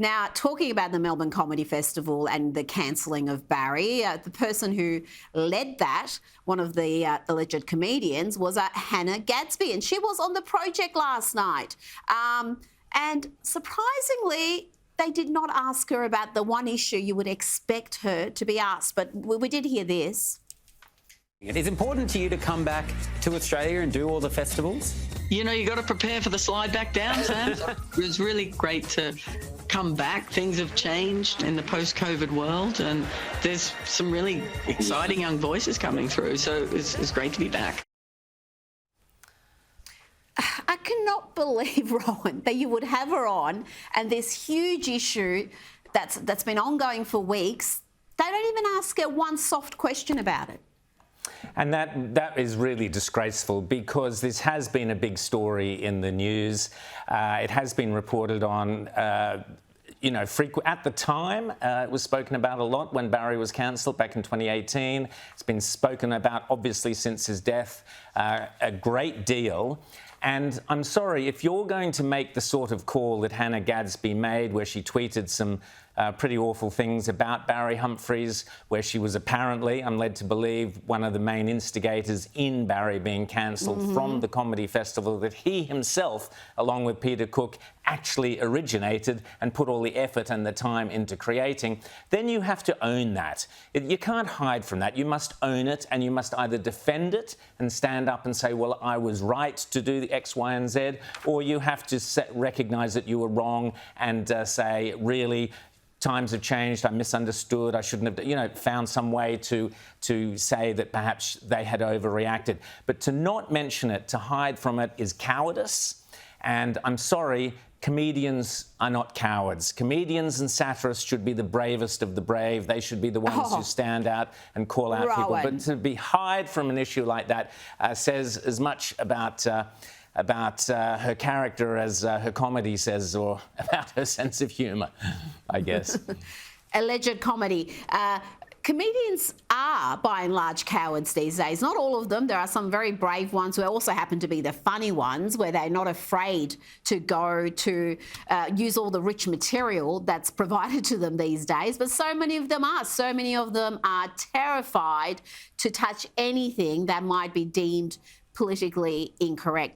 Now, talking about the Melbourne Comedy Festival and the cancelling of Barry, the person who led that, one of the alleged comedians, was Hannah Gadsby, and she was on the project last night. And surprisingly, they did not ask her about the one issue you would expect her to be asked, but we did hear this. It is important to you to come back to Australia and do all the festivals? You know, you got to prepare for the slide back down, Sam. It was really great to come back. Things have changed in the post-COVID world, and there's some really exciting young voices coming through, so it's great to be back. I cannot believe, Rowan, that you would have her on and this huge issue that's been ongoing for weeks, they don't even ask her one soft question about it. And that is really disgraceful, because this has been a big story in the news. It has been reported on, at the time. It was spoken about a lot when Barry was cancelled back in 2018. It's been spoken about, obviously, since his death, a great deal. And I'm sorry, if you're going to make the sort of call that Hannah Gadsby made, where she tweeted some pretty awful things about Barry Humphries, where she was apparently, I'm led to believe, one of the main instigators in Barry being cancelled from the Comedy Festival that he himself, along with Peter Cook, actually originated and put all the effort and the time into creating, then you have to own that. You can't hide from that. You must own it, and you must either defend it and stand up and say, well, I was right to do the X, Y, and Z, or you have to recognise that you were wrong and say, really, times have changed, I misunderstood, I shouldn't have, found some way to say that perhaps they had overreacted. But to not mention it, to hide from it, is cowardice. And I'm sorry, comedians are not cowards. Comedians and satirists should be the bravest of the brave. They should be the ones who stand out and call out people. But to hide from an issue like that says as much about her character as her comedy says, or about her sense of humour, I guess. Alleged comedy. Comedians are, by and large, cowards these days. Not all of them. There are some very brave ones who also happen to be the funny ones, where they're not afraid to go to use all the rich material that's provided to them these days. But so many of them are. So many of them are terrified to touch anything that might be deemed politically incorrect.